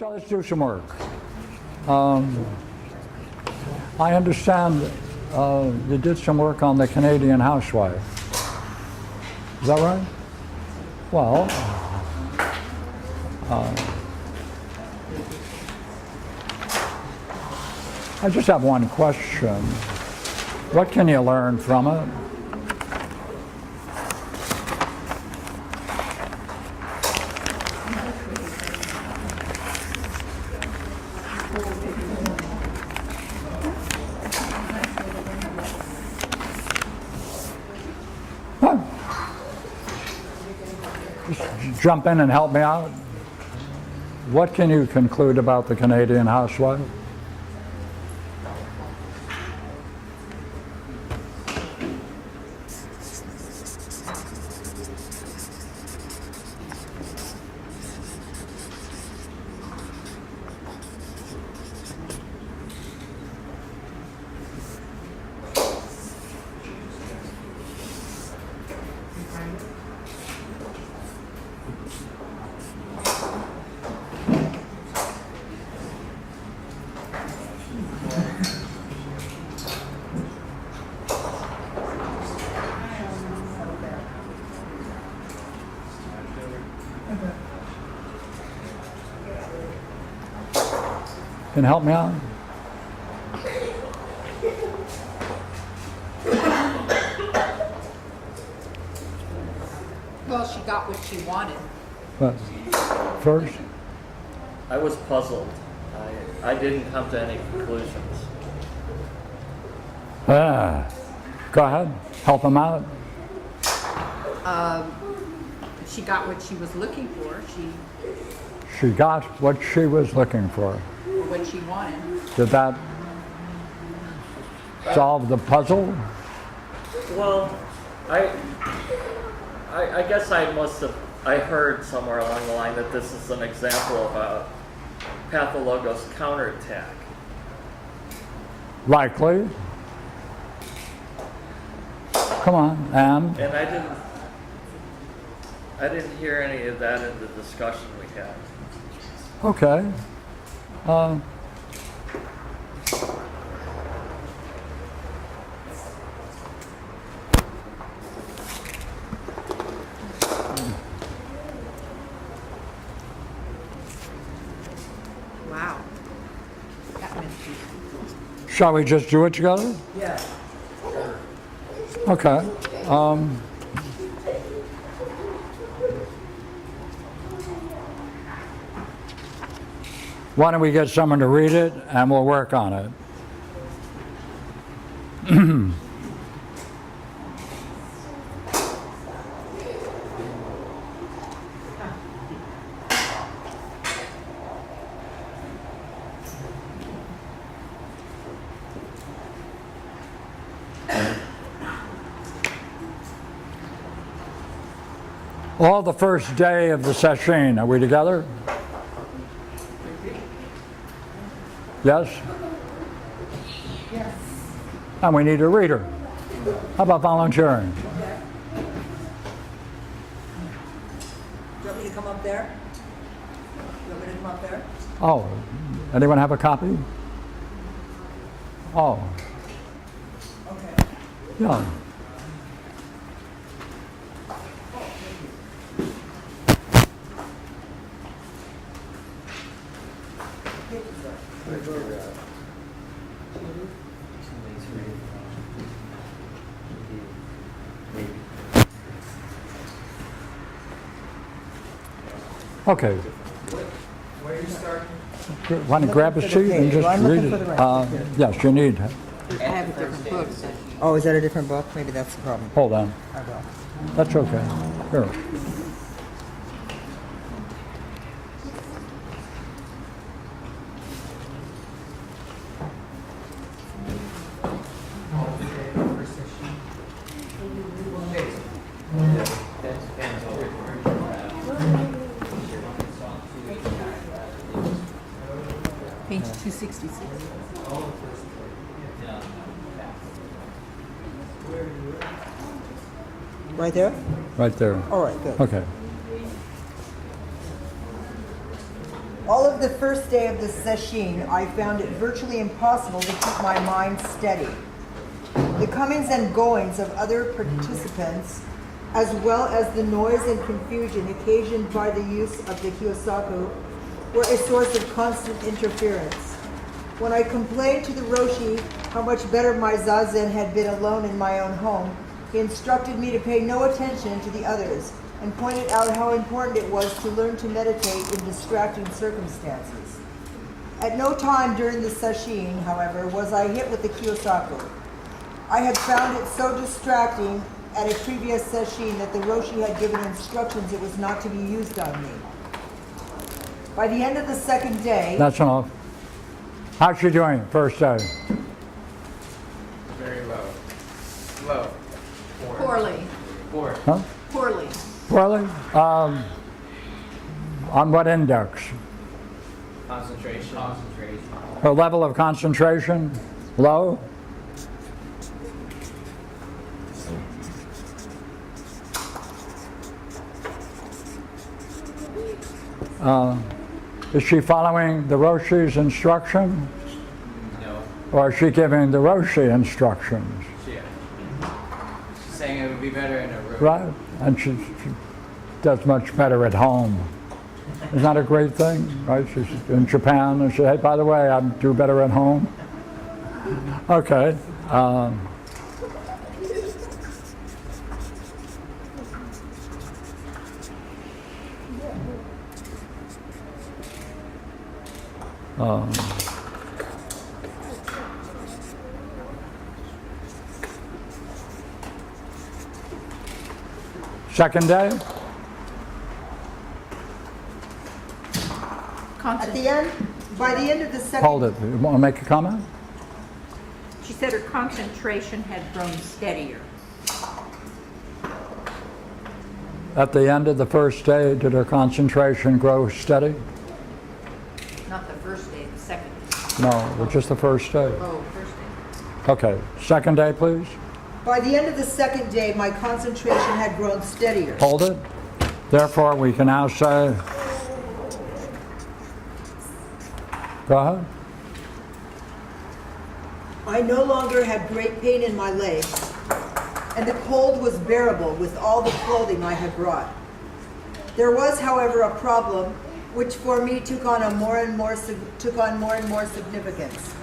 So let's do some work. I understand you did some work on the Canadian housewife. Is that right? Well, I just have one question. What can you learn from it? Just jump in and help me out. What can you conclude about the Canadian housewife? Can you help me out? Well, she got what she wanted. But first, I was puzzled. I didn't come to any conclusions. go ahead, help him out. She got what she was looking for. She got what she was looking for. What she wanted. Did that solve the puzzle? Well, I guess I heard somewhere along the line that this is an example of a pathologos counterattack. Likely. Come on, and And I didn't hear any of that in the discussion we had. okay. Wow. That meant she. Shall we just do it together? Yeah. Okay. Why don't we get someone to read it and we'll work on it. All the first day of the session, are we together? Yes? Yes. And we need a reader. How about volunteering? Do you want me to come up there? You want me to come up there? Oh, anyone have a copy? Oh, Okay. yeah. Okay. Where are you starting? Want to grab a seat and just I'm read looking it? for the right. Yes, you need. I have a different book. Oh, is that a different book? Maybe that's the problem. Hold on. I will. That's okay. Here. Page 266. Right there? Right there. All right, good. Okay. All of of the first day of the session, I found it virtually impossible to keep my mind steady. The comings and goings of other participants, as well as the noise and confusion occasioned by the use of the kyosaku, were a source of constant interference. When I complained to the Roshi how much better my zazen had been alone in my own home, he instructed me to pay no attention to the others and pointed out how important it was to learn to meditate in distracting circumstances. At no time during the session, however, was I hit with the kyosaku. I had found it so distracting at a previous session that the Roshi had given instructions it was not to be used on me. By the end of the second day... That's enough. How's she doing first day? Very low. Low. Four. Poorly. Four. Huh? Poorly. Poorly? On what index? Concentration. Concentration. Her level of concentration? Low? Is she following the Roshi's instruction? No. Or is she giving the Roshi instructions? Yeah. She's saying it would be better in a room. Right? And she does much better at home. Isn't that a great thing? Right? She's in Japan and she, hey, by the way, I do better at home. Okay. Second day? At the end, by the end of the second... Hold it. You want to make a comment? She said her concentration had grown steadier. At the end of the first day, did her concentration grow steady? Not the first day, the second. No, just the first day. Oh, first day. Okay, second day, please. By the end of the second day, my concentration had grown steadier. Hold it. Therefore, we can now say, go ahead. I no longer had great pain in my legs, and the cold was bearable with all the clothing I had brought. There was, however, a problem which for me took on more and more significance.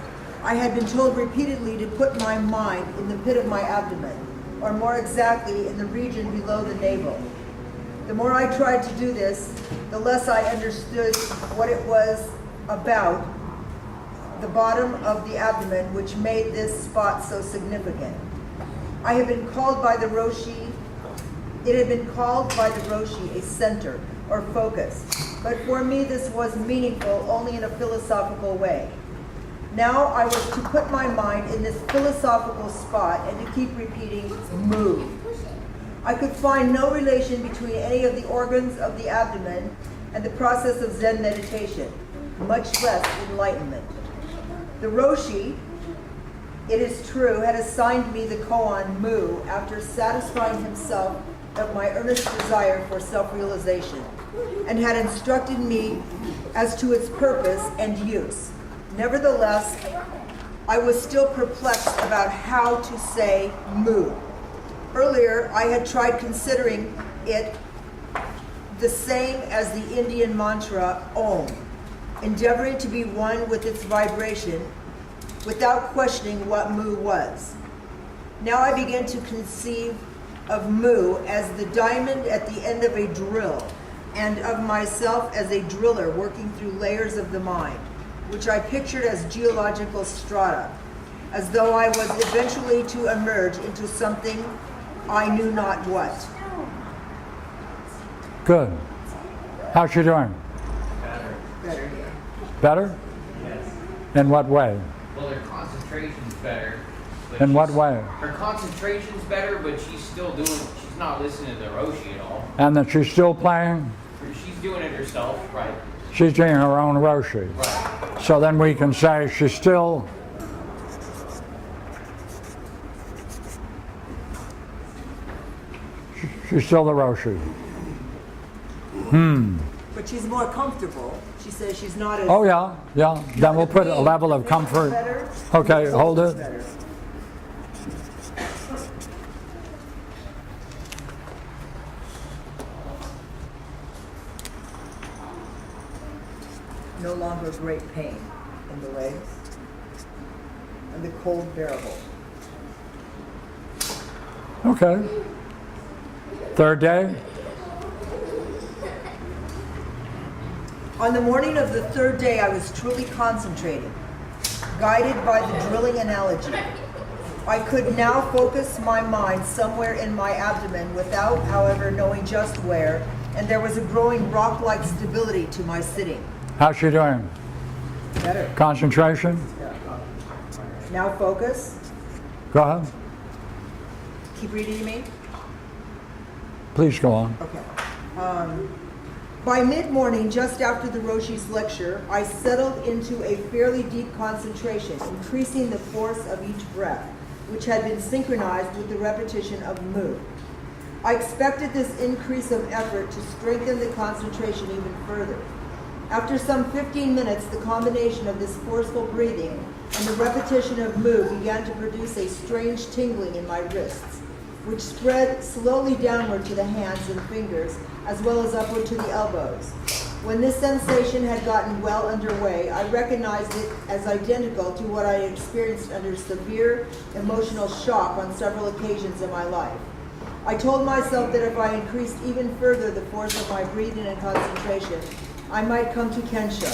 I had been told repeatedly to put my mind in the pit of my abdomen, or more exactly, in the region below the navel. The more I tried to do this, the less I understood what it was about the bottom of the abdomen which made this spot so significant. I had been called by the Roshi, it had been called by the Roshi a center or focus, but for me this was meaningful only in a philosophical way. Now I was to put my mind in this philosophical spot and to keep repeating, move. I could find no relation between any of the organs of the abdomen and the process of Zen meditation, much less enlightenment. The Roshi, it is true, had assigned me the koan mu after satisfying himself of my earnest desire for self-realization, and had instructed me as to its purpose and use. Nevertheless, I was still perplexed about how to say mu. Earlier, I had tried considering it the same as the Indian mantra Om, endeavoring to be one with its vibration without questioning what mu was. Now I began to conceive of mu as the diamond at the end of a drill, and of myself as a driller working through layers of the mind, which I pictured as geological strata, as though I was eventually to emerge into something I knew not what. Good. How's she doing? Better. Better? Yes. In what way? Well, her concentration's better. but In what she's- way? Her concentration's better, but she's still doing, she's not listening to the Roshi at all. And that she's still playing? She's doing it herself, right? She's doing her own Roshi. Right. So then we can say she's still she's still the Roshi. But but she's more comfortable. She says she's not as... Oh, yeah, yeah. Then we'll put a level of comfort. Better. Okay, hold it. Better. No longer great pain in the legs, and the cold bearable. Okay. Third day? On the morning of the third day, I was truly concentrated, guided by the drilling analogy. I could now focus my mind somewhere in my abdomen without, however, knowing just where, and there was a growing rock-like stability to my sitting. How's she doing? Better. Concentration? Now focus. Go ahead. Keep reading me. Please go on. Okay. By mid-morning, just after the Roshi's lecture, I settled into a fairly deep concentration, increasing the force of each breath, which had been synchronized with the repetition of mu. I expected this increase of effort to strengthen the concentration even further. After some 15 minutes, the combination of this forceful breathing and the repetition of mu began to produce a strange tingling in my wrists, which spread slowly downward to the hands and fingers, as well as upward to the elbows. When this sensation had gotten well underway, I recognized it as identical to what I had experienced under severe emotional shock on several occasions in my life. I told myself that if I increased even further the force of my breathing and concentration, I might come to Kensho.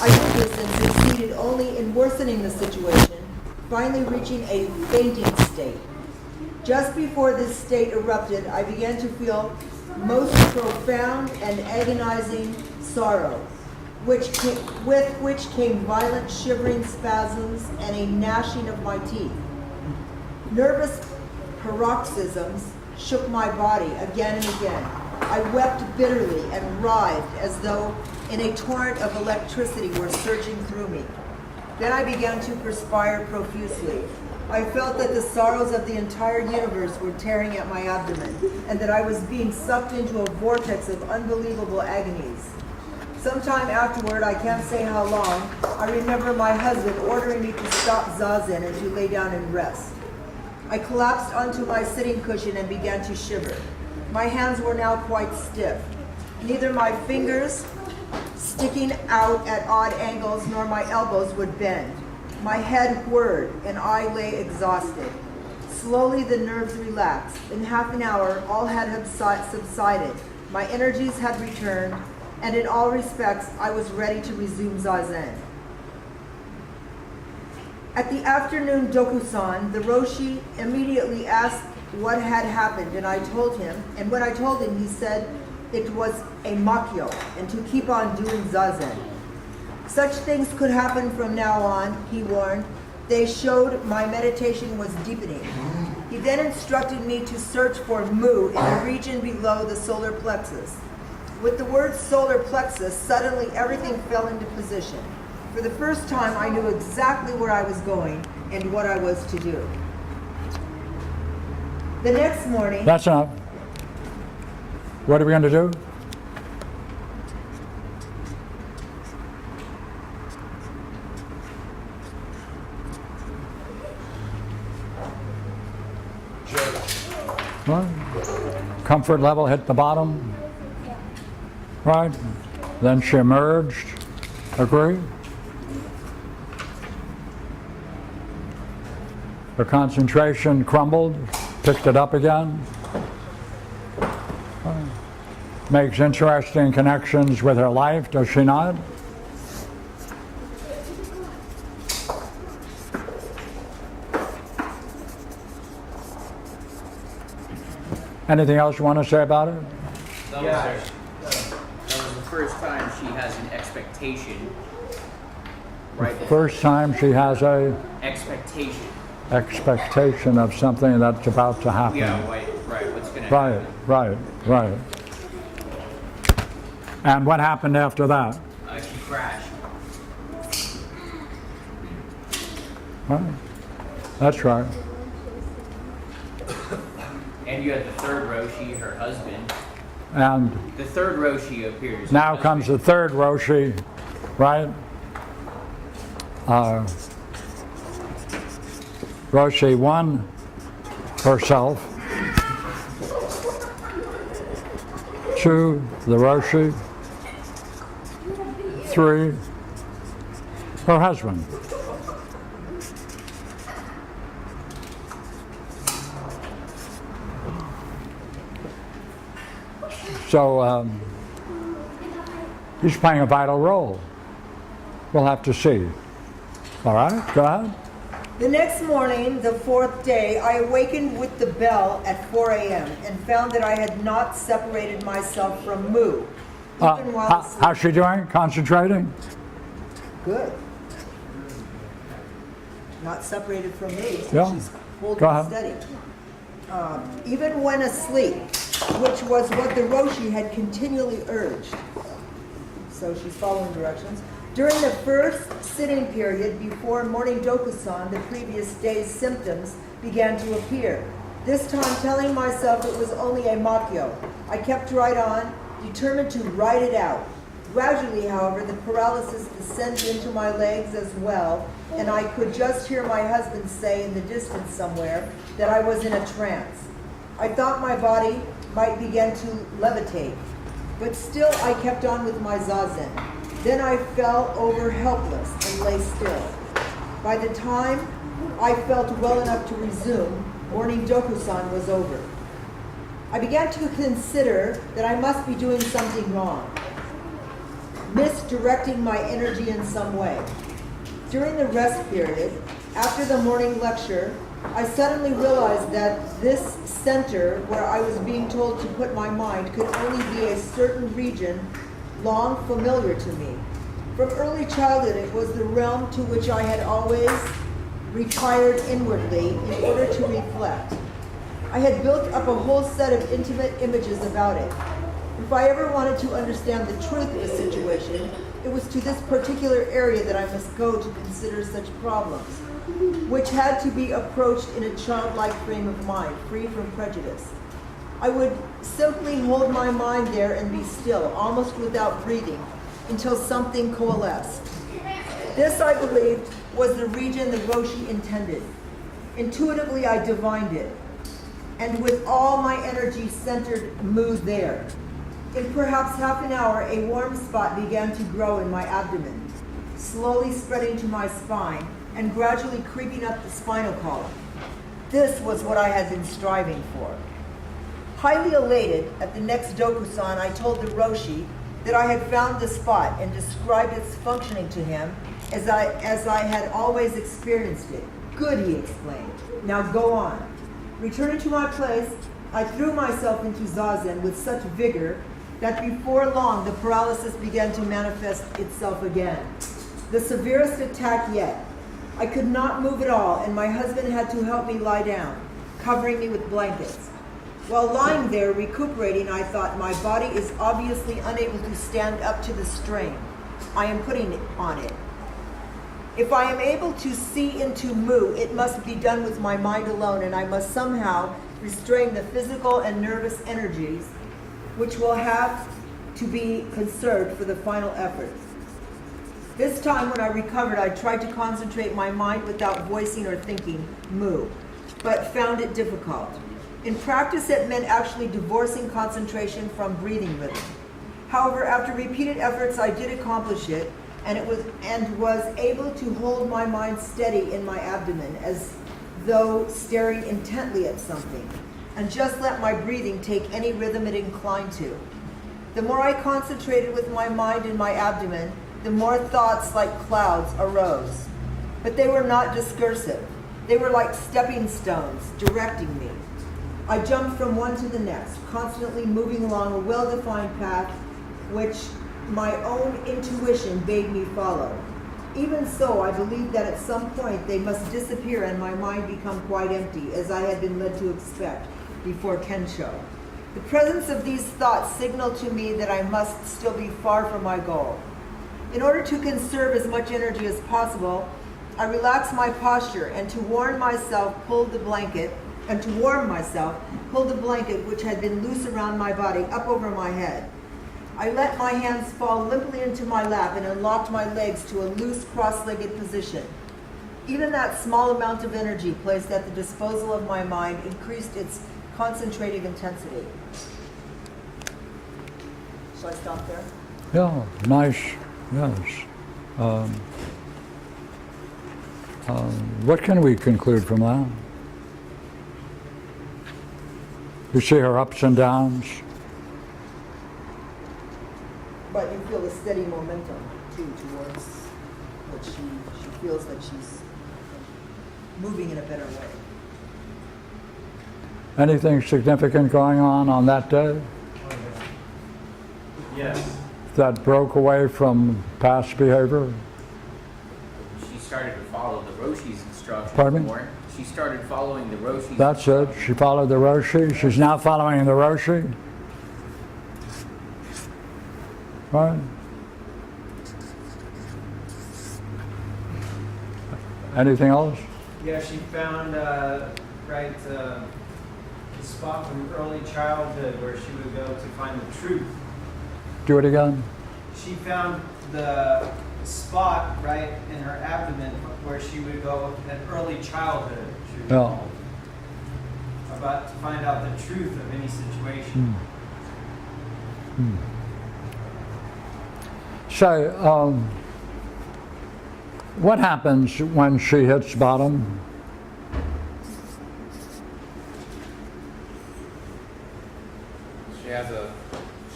I did this and succeeded only in worsening the situation, finally reaching a fainting state. Just before this state erupted, I began to feel most profound and agonizing sorrow, with which came violent shivering spasms and a gnashing of my teeth. Nervous paroxysms shook my body again and again. I wept bitterly and writhed as though in a torrent of electricity were surging through me. Then I began to perspire profusely. I felt that the sorrows of the entire universe were tearing at my abdomen, and that I was being sucked into a vortex of unbelievable agonies. Sometime afterward, I can't say how long, I remember my husband ordering me to stop zazen and to lay down and rest. I collapsed onto my sitting cushion and began to shiver. My hands were now quite stiff. Neither my fingers, sticking out at odd angles, nor my elbows would bend. My head whirred, and I lay exhausted. Slowly the nerves relaxed. In half an hour, all had subsided. My energies had returned, and in all respects, I was ready to resume zazen. At the afternoon dokusan, the Roshi immediately asked what had happened, and I told him, and when I told him, he said it was a makyo, and to keep on doing zazen. Such things could happen from now on, he warned. They showed my meditation was deepening. He then instructed me to search for mu in the region below the solar plexus. With the word solar plexus, suddenly everything fell into position. For the first time, I knew exactly where I was going and what I was to do. The next morning... That's enough. What are we going to do? Right. Comfort level hit the bottom. Right. Then she emerged. Agree? Her concentration crumbled, picked it up again. Makes interesting connections with her life, does she not? Anything else you want to say about it? That was the first time she has an expectation. Right. First time she has a Expectation. of something that's about to happen. Yeah, right. What's going to happen? Right. And what happened after that? She crashed. Right. That's right. And you had the third Roshi, her husband, And The third Roshi appears. now comes the third Roshi, right? Roshi 1, herself. 2, the Roshi. 3, her husband. So he's playing a vital role. We'll have to see. All right, go ahead. The next morning, the fourth day, I awakened with the bell at 4 a.m. and found that I had not separated myself from Moo, even while asleep. How's she doing? Concentrating? Good. Not separated from me, so Yeah. she's holding Go ahead. steady. Even when asleep, which was what the Roshi had continually urged. So she's following directions. During the first sitting period before morning dokusan, the previous day's symptoms began to appear. This time telling myself it was only a makyo. I kept right on, determined to ride it out. Gradually, however, the paralysis descended into my legs as well, and I could just hear my husband say in the distance somewhere that I was in a trance. I thought my body might begin to levitate, but still I kept on with my zazen. Then I fell over helpless and lay still. By the time I felt well enough to resume, morning dokusan was over. I began to consider that I must be doing something wrong, misdirecting my energy in some way. During the rest period, after the morning lecture, I suddenly realized that this center where I was being told to put my mind could only be a certain region long familiar to me. From early childhood, it was the realm to which I had always retired inwardly in order to reflect. I had built up a whole set of intimate images about it. If I ever wanted to understand the truth of a situation, it was to this particular area that I must go to consider such problems, which had to be approached in a childlike frame of mind, free from prejudice. I would simply hold my mind there and be still, almost without breathing, until something coalesced. This, I believed, was the region the Roshi intended. Intuitively, I divined it, and with all my energy centered Mu there. In perhaps half an hour, a warm spot began to grow in my abdomen, slowly spreading to my spine and gradually creeping up the spinal column. This was what I had been striving for. Highly elated, at the next dokusan, I told the Roshi that I had found the spot and described its functioning to him as I had always experienced it. Good, he exclaimed. Now go on. Returning to my place, I threw myself into zazen with such vigor that before long the paralysis began to manifest itself again. The severest attack yet. I could not move at all, and my husband had to help me lie down, covering me with blankets. While lying there recuperating, I thought, my body is obviously unable to stand up to the strain I am putting on it. If I am able to see into Mu, it must be done with my mind alone, and I must somehow restrain the physical and nervous energies which will have to be conserved for the final effort. This time when I recovered, I tried to concentrate my mind without voicing or thinking Mu, but found it difficult. In practice, it meant actually divorcing concentration from breathing rhythm. However, after repeated efforts, I did accomplish it, and was able to hold my mind steady in my abdomen as though staring intently at something, and just let my breathing take any rhythm it inclined to. The more I concentrated with my mind in my abdomen, the more thoughts like clouds arose. But they were not discursive. They were like stepping stones, directing me. I jumped from one to the next, constantly moving along a well-defined path which my own intuition bade me follow. Even so, I believed that at some point they must disappear and my mind become quite empty, as I had been led to expect before Kensho. The presence of these thoughts signaled to me that I must still be far from my goal. In order to conserve as much energy as possible, I relaxed my posture and, to warn myself, pulled the blanket and to warm myself, pulled a blanket which had been loose around my body up over my head. I let my hands fall limply into my lap and unlocked my legs to a loose, cross-legged position. Even that small amount of energy placed at the disposal of my mind increased its concentrated intensity. Shall I stop there? Yeah, nice, yes. What can we conclude from that? You see her ups and downs? But you feel a steady momentum, too, towards what she feels that she's moving in a better way. Anything significant going on that day Yes. that broke away from past behavior? She started to follow the Roshi's instructions Pardon me? more. She started following the Roshi's That's it. She followed the Roshi. She's now following the Roshi. Right? Anything else? Yeah, she found the spot from early childhood where she would go to find the truth. Do it again. She found the spot right in her abdomen where she would go in early childhood. She would Yeah. about to find out the truth of any situation. So, what happens when she hits bottom?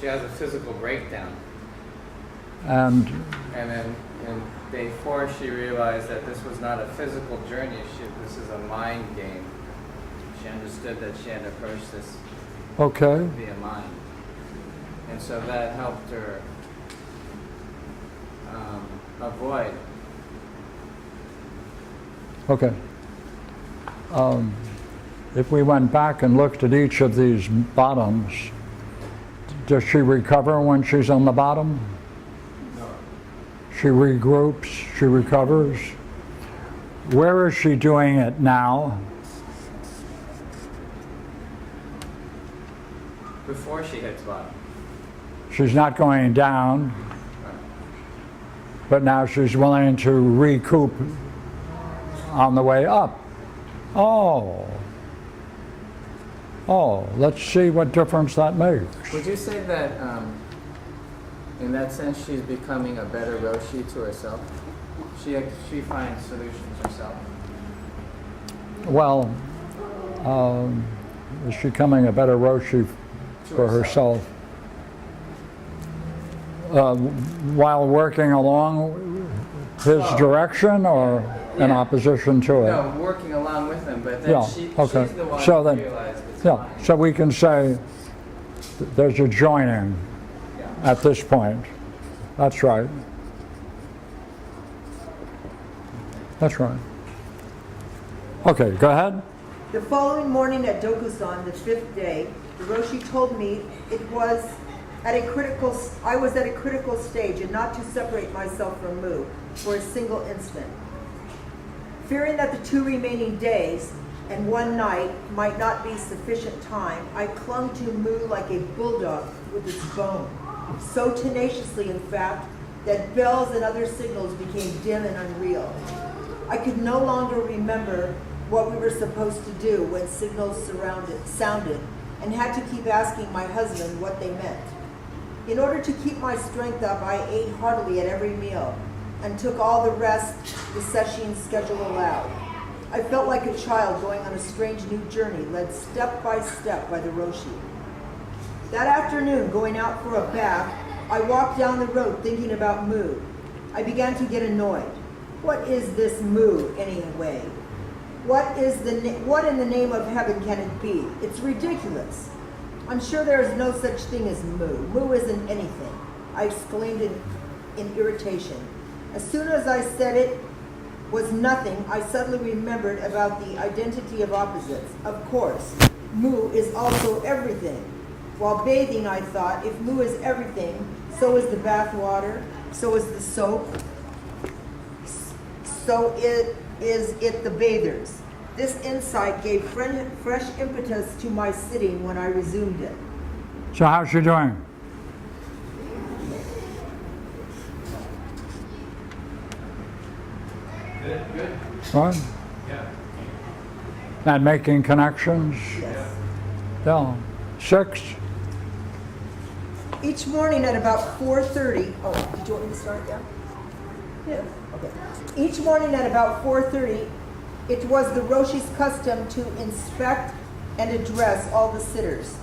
She has a physical breakdown, And and then in day 4 she realized that this was not a physical journey. This is a mind game. She understood that she had to approach this okay, via mind, and so that helped her avoid. okay. If we went back and looked at each of these bottoms, does she recover when she's on the bottom? No. She regroups, she recovers. Where is she doing it now? Before she hits bottom. She's not going down, but now she's willing to recoup on the way up. Oh, let's see what difference that makes. Would you say that, in that sense, she's becoming a better Roshi to herself? She finds solutions herself. Well, is she becoming a better Roshi for herself? While working along his direction or in Yeah. opposition to it? No, working along with him, but then Yeah, okay. she's the one So who then- realized it's Yeah, mine. so we can say there's a joining Yeah. at this point. That's right. That's right. Okay, go ahead. The following morning at Dokusan, the 5th day, the Roshi told me I was at a critical stage and not to separate myself from Mu for a single instant. Fearing that the 2 remaining days and 1 night might not be sufficient time, I clung to Mu like a bulldog with its bone, so tenaciously in fact that bells and other signals became dim and unreal. I could no longer remember what we were supposed to do when signals sounded and had to keep asking my husband what they meant. In order to keep my strength up, I ate heartily at every meal and took all the rest the session schedule allowed. I felt like a child going on a strange new journey, led step by step by the Roshi. That afternoon, going out for a bath, I walked down the road thinking about Mu. I began to get annoyed. What is this Mu anyway? What in the name of heaven can it be? It's ridiculous. I'm sure there is no such thing as Mu. Mu isn't anything, I exclaimed in irritation. As soon as I said it was nothing, I suddenly remembered about the identity of opposites. Of course, Mu is also everything. While bathing, I thought, if Mu is everything, so is the bath water, so is the soap, so is it the bathers. This insight gave fresh impetus to my sitting when I resumed it. So how's she doing? Good. What? Yeah. And making connections? Yes. Yeah. 6? Each morning at about 4:30, oh, did you want me to start again? Yeah. Okay. Each morning at about 4:30, it was the Roshi's custom to inspect and address all the sitters.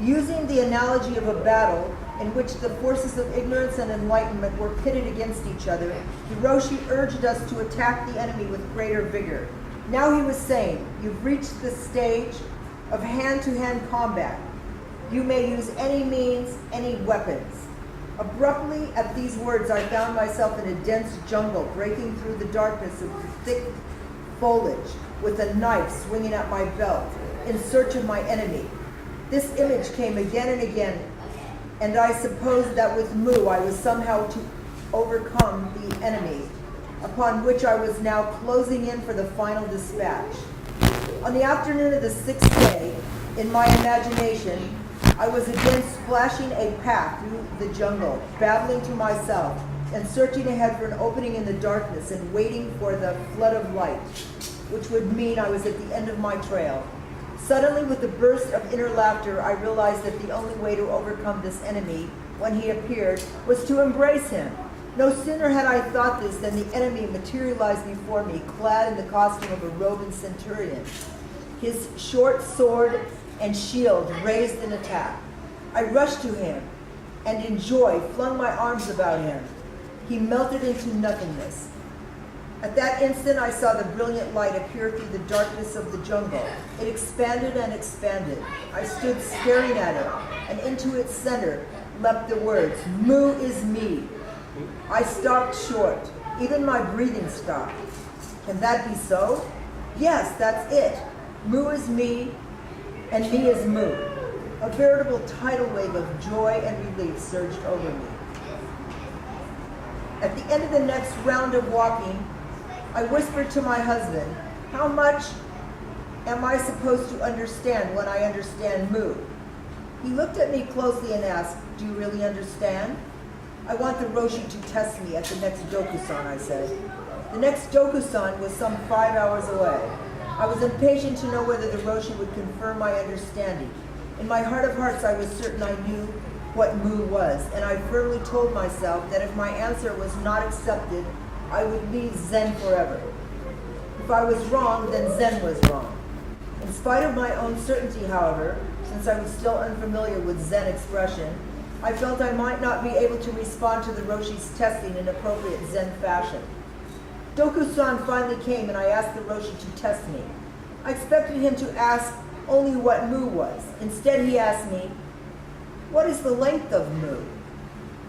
Using the analogy of a battle in which the forces of ignorance and enlightenment were pitted against each other, the Roshi urged us to attack the enemy with greater vigor. Now he was saying, you've reached the stage of hand-to-hand combat. You may use any means, any weapons. Abruptly, at these words, I found myself in a dense jungle, breaking through the darkness of thick foliage, with a knife swinging at my belt, in search of my enemy. This image came again and again, and I supposed that with Mu I was somehow to overcome the enemy, upon which I was now closing in for the final dispatch. On the afternoon of the 6th day, in my imagination, I was again splashing a path through the jungle, babbling to myself, and searching ahead for an opening in the darkness and waiting for the flood of light, which would mean I was at the end of my trail. Suddenly, with a burst of inner laughter, I realized that the only way to overcome this enemy, when he appeared, was to embrace him. No sooner had I thought this than the enemy materialized before me, clad in the costume of a Roman centurion, his short sword and shield raised in attack. I rushed to him, and in joy flung my arms about him. He melted into nothingness. At that instant, I saw the brilliant light appear through the darkness of the jungle. It expanded and expanded. I stood staring at it, and into its center leapt the words, Mu is me. I stopped short. Even my breathing stopped. Can that be so? Yes, that's it. Mu is me, and me is Mu. A veritable tidal wave of joy and relief surged over me. At the end of the next round of walking, I whispered to my husband, how much am I supposed to understand when I understand Mu? He looked at me closely and asked, do you really understand? I want the Roshi to test me at the next Dokusan, I said. The next Dokusan was some 5 hours away. I was impatient to know whether the Roshi would confirm my understanding. In my heart of hearts, I was certain I knew what Mu was, and I firmly told myself that if my answer was not accepted, I would leave Zen forever. If I was wrong, then Zen was wrong. In spite of my own certainty, however, since I was still unfamiliar with Zen expression, I felt I might not be able to respond to the Roshi's testing in appropriate Zen fashion. Dokusan finally came, and I asked the Roshi to test me. I expected him to ask only what Mu was. Instead, he asked me, what is the length of Mu?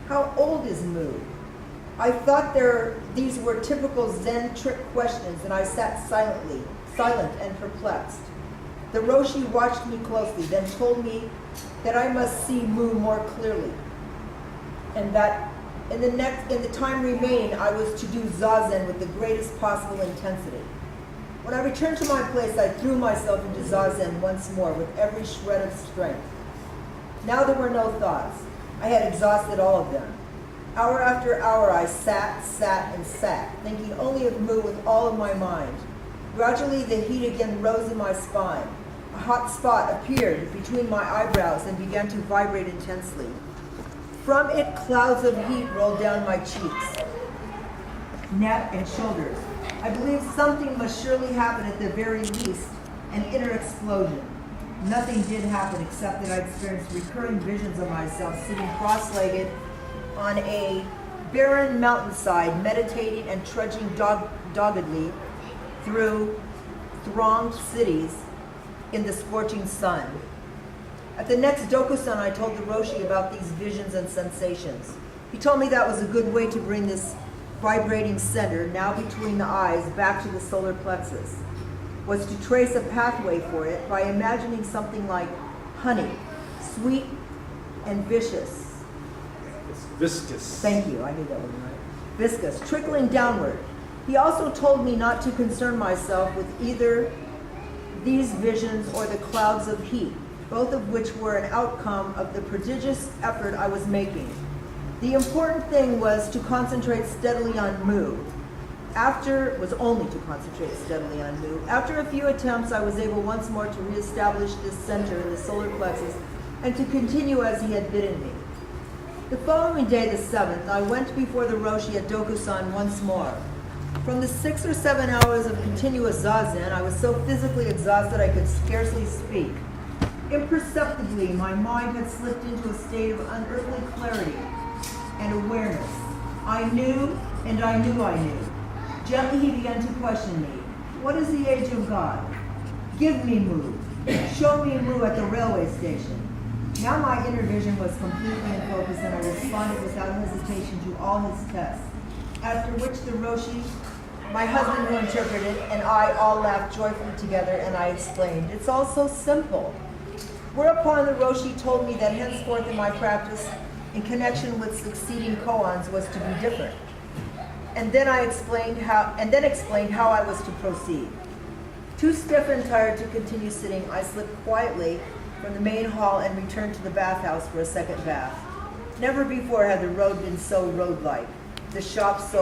How old is Mu? I thought these were typical Zen trick questions, and I sat silent and perplexed. The Roshi watched me closely, then told me that I must see Mu more clearly, and that in the time remaining, I was to do Zazen with the greatest possible intensity. When I returned to my place, I threw myself into Zazen once more with every shred of strength. Now there were no thoughts. I had exhausted all of them. Hour after hour, I sat, and sat, thinking only of Mu with all of my mind. Gradually, the heat again rose in my spine. A hot spot appeared between my eyebrows and began to vibrate intensely. From it, clouds of heat rolled down my cheeks, neck, and shoulders. I believed something must surely happen, at the very least, an inner explosion. Nothing did happen except that I experienced recurring visions of myself sitting cross-legged on a barren mountainside, meditating and trudging doggedly through thronged cities in the scorching sun. At the next Dokusan, I told the Roshi about these visions and sensations. He told me that was a good way to bring this vibrating center, now between the eyes, back to the solar plexus, was to trace a pathway for it by imagining something like honey, sweet and vicious. Viscous. Thank you, I knew that wasn't right. Viscous, trickling downward. He also told me not to concern myself with either these visions or the clouds of heat, both of which were an outcome of the prodigious effort I was making. The important thing was to concentrate steadily on Mu. After a few attempts, I was able once more to reestablish this center in the solar plexus and to continue as he had bidden me. The following day, the 7th, I went before the Roshi at Dokusan once more. From the 6 or 7 hours of continuous zazen, I was so physically exhausted I could scarcely speak. Imperceptibly, my mind had slipped into a state of unearthly clarity and awareness. I knew, and I knew I knew. Gently he began to question me. What is the age of God? Give me Mu. Show me Mu at the railway station. Now my inner vision was completely in focus and I responded without hesitation to all his tests. After which the Roshi, my husband who interpreted, and I all laughed joyfully together and I explained, it's all so simple. Whereupon the Roshi told me that henceforth in my practice, in connection with succeeding koans, was to be different. And then explained how I was to proceed. Too stiff and tired to continue sitting, I slipped quietly from the main hall and returned to the bathhouse for a second bath. Never before had the road been so road-like, the shops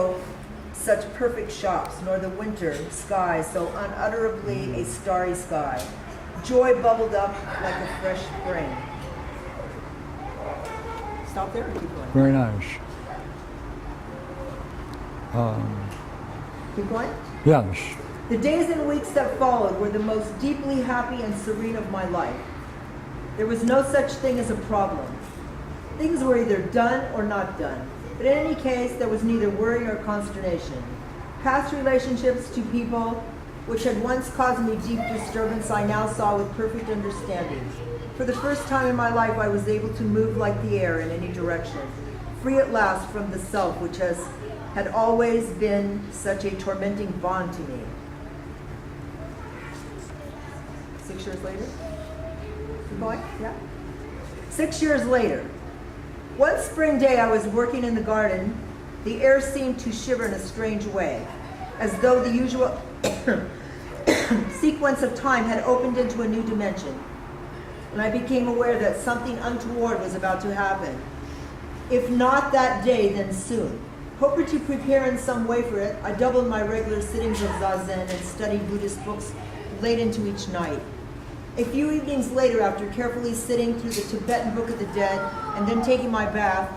such perfect shops, nor the winter sky so unutterably a starry sky. Joy bubbled up like a fresh spring. Stop there or keep going? Very nice. Keep going? Yes. The days and weeks that followed were the most deeply happy and serene of my life. There was no such thing as a problem. Things were either done or not done. But in any case, there was neither worry nor consternation. Past relationships to people which had once caused me deep disturbance, I now saw with perfect understanding. For the first time in my life, I was able to move like the air in any direction, free at last from the self which had always been such a tormenting bond to me. 6 years later? Keep going? Yeah? 6 years later. One spring day I was working in the garden. The air seemed to shiver in a strange way, as though the usual sequence of time had opened into a new dimension. And I became aware that something untoward was about to happen. If not that day, then soon. Hoping to prepare in some way for it, I doubled my regular sittings of zazen and studied Buddhist books late into each night. A few evenings later, after carefully sitting through the Tibetan Book of the Dead and then taking my bath,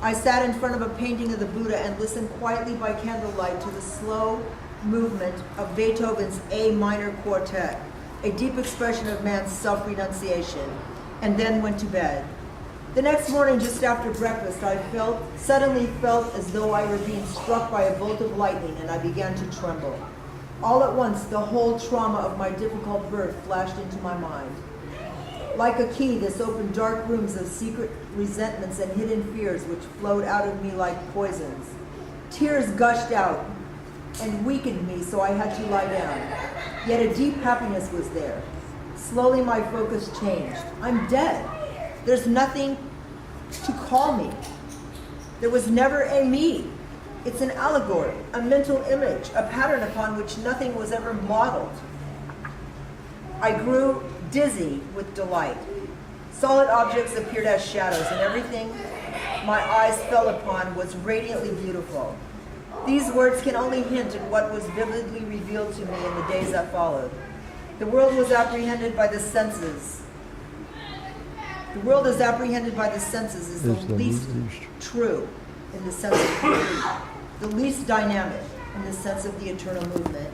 I sat in front of a painting of the Buddha and listened quietly by candlelight to the slow movement of Beethoven's A minor quartet, a deep expression of man's self-renunciation, and then went to bed. The next morning, just after breakfast, I suddenly felt as though I were being struck by a bolt of lightning, and I began to tremble. All at once, the whole trauma of my difficult birth flashed into my mind. Like a key, this opened dark rooms of secret resentments and hidden fears which flowed out of me like poisons. Tears gushed out and weakened me, so I had to lie down. Yet a deep happiness was there. Slowly my focus changed. I'm dead. There's nothing to call me. There was never a me. It's an allegory, a mental image, a pattern upon which nothing was ever modeled. I grew dizzy with delight. Solid objects appeared as shadows, and everything my eyes fell upon was radiantly beautiful. These words can only hint at what was vividly revealed to me in the days that followed. The world was apprehended by the senses. The world as apprehended by the senses is the least true in the sense of beauty, the least dynamic in the sense of the eternal movement,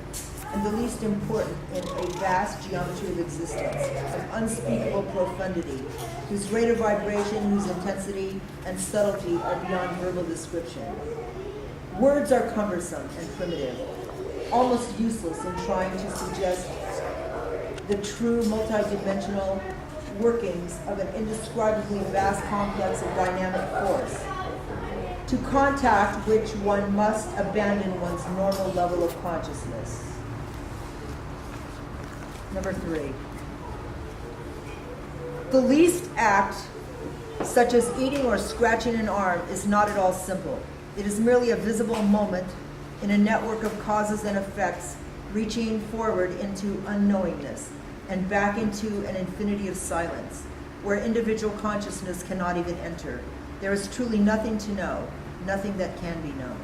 and the least important in a vast geometry of existence, of unspeakable profundity, whose rate of vibration, whose intensity and subtlety are beyond verbal description. Words are cumbersome and primitive, almost useless in trying to suggest the true multidimensional workings of an indescribably vast complex of dynamic force, to contact which one must abandon one's normal level of consciousness. Number 3. The least act, such as eating or scratching an arm, is not at all simple. It is merely a visible moment in a network of causes and effects reaching forward into unknowingness. and back into an infinity of silence, where individual consciousness cannot even enter. There is truly nothing to know, nothing that can be known.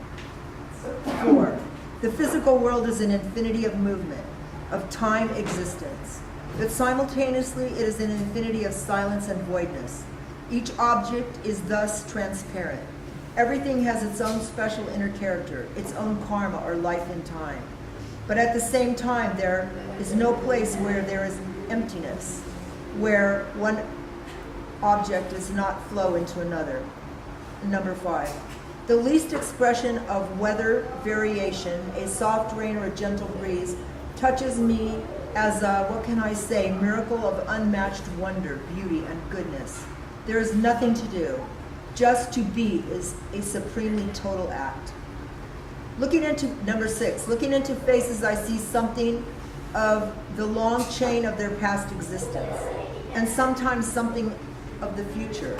4. The physical world is an infinity of movement, of time existence, but simultaneously it is an infinity of silence and voidness. Each object is thus transparent. Everything has its own special inner character, its own karma or life in time. But at the same time, there is no place where there is emptiness, where one object does not flow into another. Number 5. The least expression of weather variation, a soft rain or a gentle breeze, touches me as a, what can I say, miracle of unmatched wonder, beauty, and goodness. There is nothing to do. Just to be is a supremely total act. Looking into, number 6, looking into faces, I see something of the long chain of their past existence, and sometimes something of the future.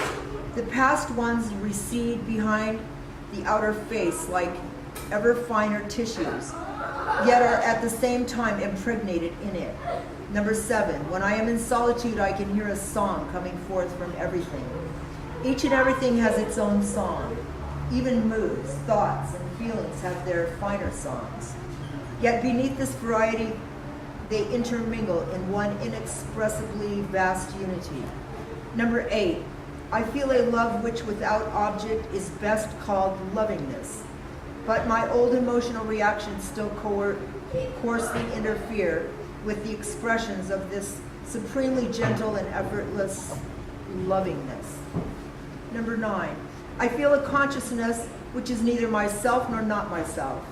The past ones recede behind the outer face like ever finer tissues, yet are at the same time impregnated in it. Number 7, when I am in solitude, I can hear a song coming forth from everything. Each and everything has its own song. Even moods, thoughts, and feelings have their finer songs. Yet beneath this variety, they intermingle in one inexpressibly vast unity. Number 8, I feel a love which without object is best called lovingness. But my old emotional reactions still coarsely interfere with the expressions of this supremely gentle and effortless lovingness. Number 9, I feel a consciousness which is neither myself nor not myself,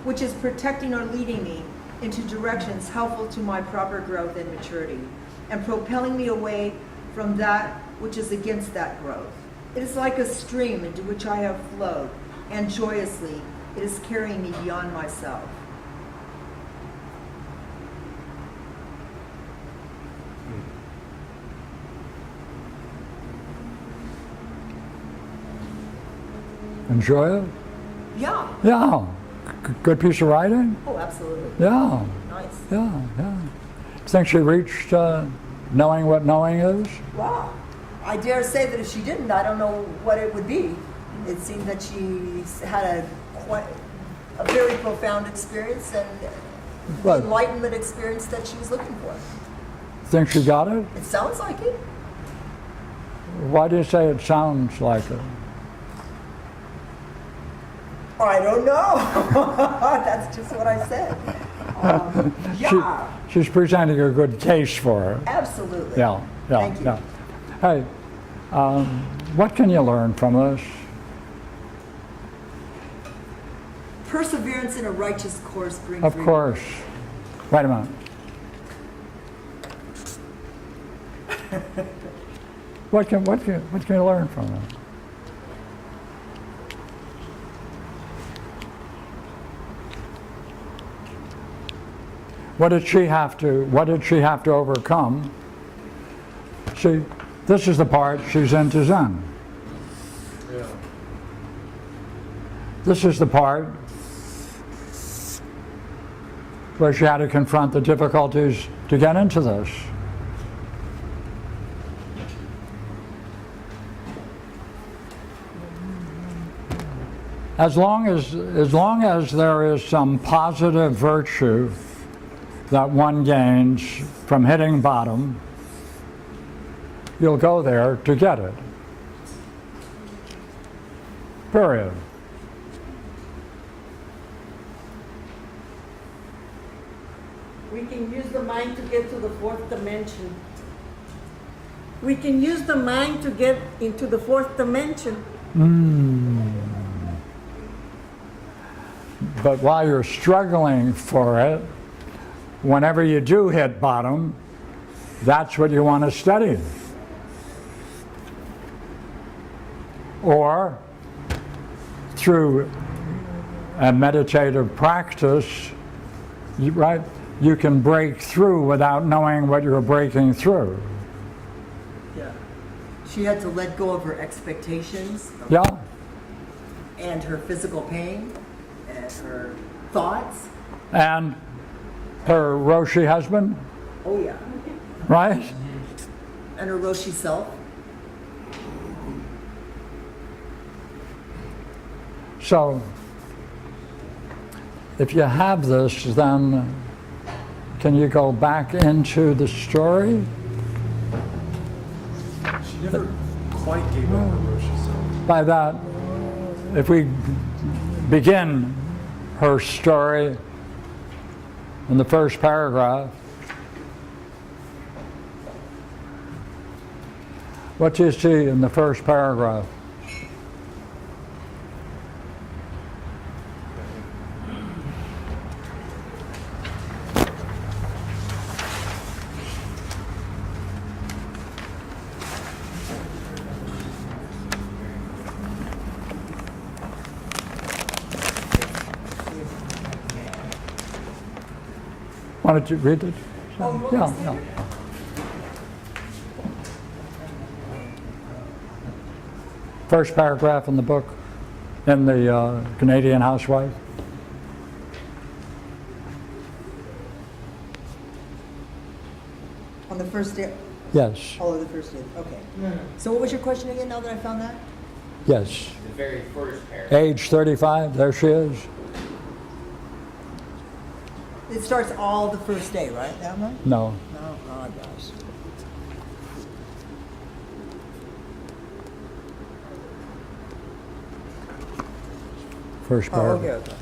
which is protecting or leading me into directions helpful to my proper growth and maturity, and propelling me away from that which is against that growth. It is like a stream into which I have flowed, and joyously it is carrying me beyond myself. Enjoy it? Yeah. Yeah. Good piece of writing? Oh, absolutely. Yeah. Nice. Yeah. Think she reached knowing what knowing is? Wow. I dare say that if she didn't, I don't know what it would be. It seemed that she had a very profound experience and the Right. enlightenment experience that she was looking for. Think she got it? It sounds like it. Why do you say it sounds like it? I don't know. That's just what I said. Yeah, She's presenting a good case for her. absolutely. Yeah. Thank you. Yeah. Hey, what can you learn from this? Perseverance in a righteous course brings Of course. Wait a minute. What can you learn from it? What did she have to overcome? See, this is the part she's into Zen. Yeah. This is the part where she had to confront the difficulties to get into this. As long as there is some positive virtue that one gains from hitting bottom, you'll go there to get it. Period. We can use the mind to get to the fourth dimension. We can use the mind to get into the fourth dimension. But while you're struggling for it, whenever you do hit bottom, that's what you want to study. Or through a meditative practice, you can break through without knowing what you're breaking through. Yeah. She had to let go of her expectations Yeah, and her physical pain and her thoughts. and her Roshi husband, Oh yeah. right? And her Roshi self. So, if you have this, then can you go back into the story? She never quite gave up her Roshi self. By that, if we begin her story in the first paragraph, what do you see in the first paragraph? Why don't you read it? Oh, you want me to Yeah, say it? yeah. First paragraph in the book, in the Canadian Housewife. On the first day. Yes, Oh, the first day. Okay. So what was your question again? Now that I found that. yes. The very first paragraph. Age 35, there she is. It starts all the first day, right? That one? No, Oh, God, gosh. first Oh, paragraph. okay, okay.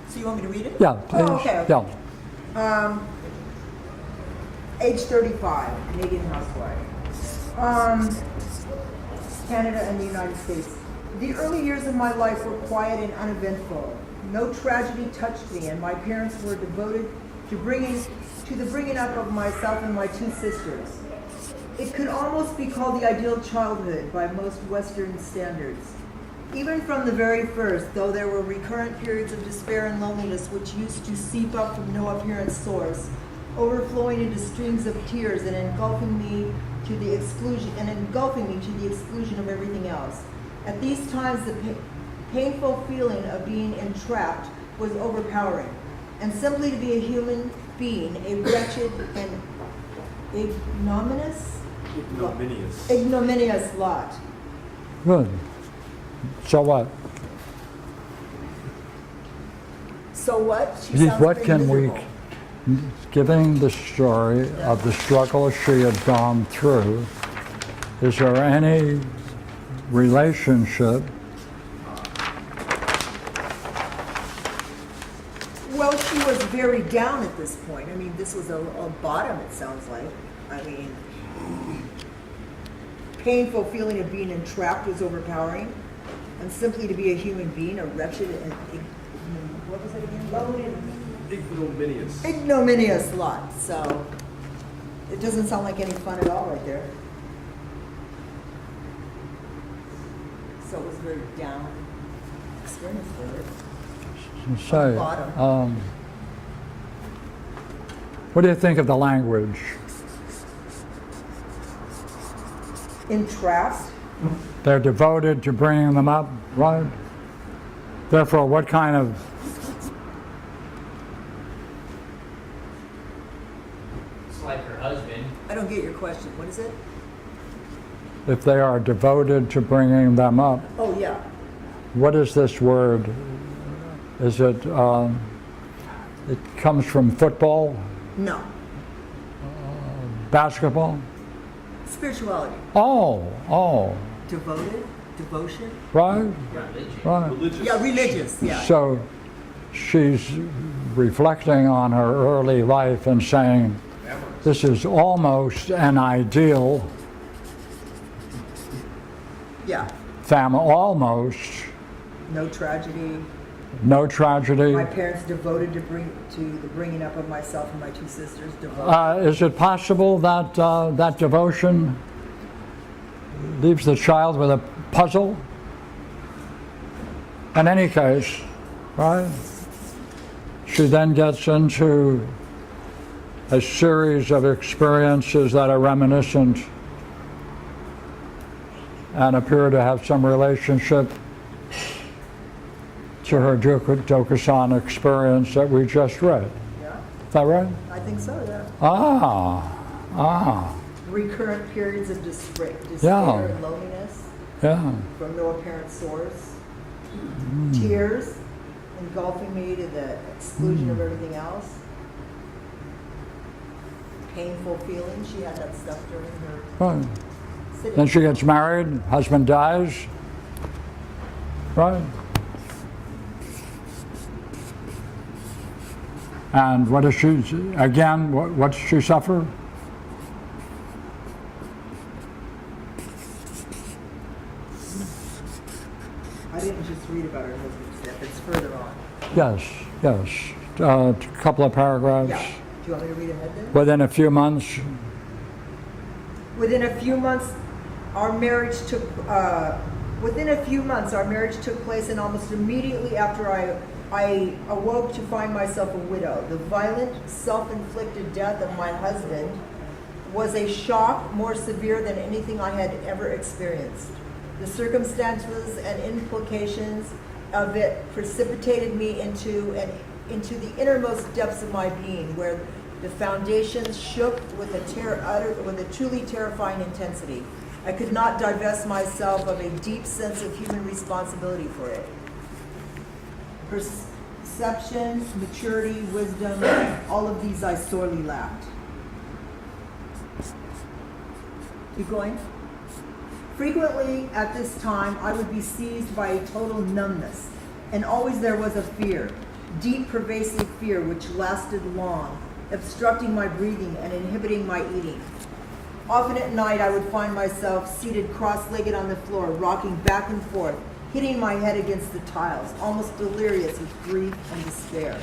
So you want me to read it? Yeah, please. Oh, okay, okay. Yeah. Age 35, Canadian housewife. Canada and the United States. The early years of my life were quiet and uneventful. No tragedy touched me, and my parents were devoted to the bringing up of myself and my two sisters. It could almost be called the ideal childhood by most Western standards. Even from the very first, though there were recurrent periods of despair and loneliness which used to seep up from no apparent source, overflowing into streams of tears and engulfing me to the exclusion of everything else. At these times, the painful feeling of being entrapped was overpowering, and simply to be a human being, a wretched and ignominious lot. Good. So what? So what? She sounds What pretty can we, miserable. giving the story of the struggle she had gone through, is there any relationship? Well, she was very down at this point. I mean, this was a bottom, it sounds like. I mean, painful feeling of being entrapped was overpowering. And simply to be a human being, a wretched and, what was it again? Ignominious lot. So, it doesn't sound like any fun at all right there. So it was a very down experience for her. Say, Bottom. what do you think of the language? Entrapped. They're devoted to bringing them up, right? Therefore, what kind of, It's like her husband. I don't get your question. What is it? if they are devoted to bringing them up, Oh, yeah. what is this word? Is it, it comes from football, No. basketball? Spirituality. Oh, Devoted. Devotion. right, Religion. right. Yeah, religious. Yeah. So she's reflecting on her early life and saying, this is almost an ideal Yeah. family, almost, No tragedy. no tragedy. My parents devoted to the bringing up of myself and my two sisters. Devoted. Is it possible that that devotion leaves the child with a puzzle? In any case, right? She then gets into a series of experiences that are reminiscent and appear to have some relationship to her Dokusan experience that we just read. Yeah, Is that right? I think so, yeah. Ah, Recurrent periods of despair Yeah. and loneliness yeah. from no apparent source. Tears engulfing me to the exclusion of everything else. Painful feelings. She had that stuff during her Right. sitting. Then she gets married, husband dies. Right. And what does she, again, what does she suffer? I didn't just read about her husband's death. It's further on. Yes, yes. A couple of paragraphs. Yeah. Do you want me to read ahead then? Within a few months. Within a few months, our marriage took. Within a few months, our marriage took place, and almost immediately after I awoke to find myself a widow. The violent, self-inflicted death of my husband was a shock more severe than anything I had ever experienced. The circumstances and implications of it precipitated me into the innermost depths of my being, where the foundations shook with a truly terrifying intensity. I could not divest myself of a deep sense of human responsibility for it. Perception, maturity, wisdom, all of these I sorely lacked. Keep going. Frequently at this time, I would be seized by a total numbness, and always there was a fear, deep, pervasive fear, which lasted long, obstructing my breathing and inhibiting my eating. Often at night, I would find myself seated cross-legged on the floor, rocking back and forth, hitting my head against the tiles, almost delirious with grief and despair.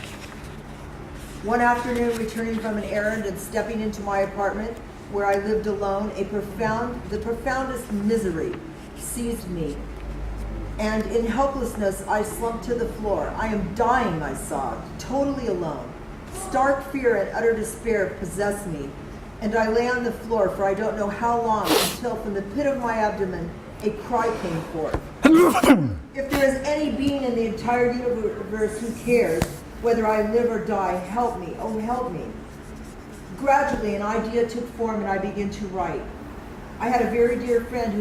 One afternoon, returning from an errand and stepping into my apartment, where I lived alone, the profoundest misery seized me. And in helplessness, I slumped to the floor. I am dying, I sobbed, totally alone. Stark fear and utter despair possessed me, and I lay on the floor for I don't know how long, until from the pit of my abdomen, a cry came forth. If there is any being in the entire universe who cares whether I live or die, help me, oh help me. Gradually, an idea took form and I began to write. I had a very dear friend who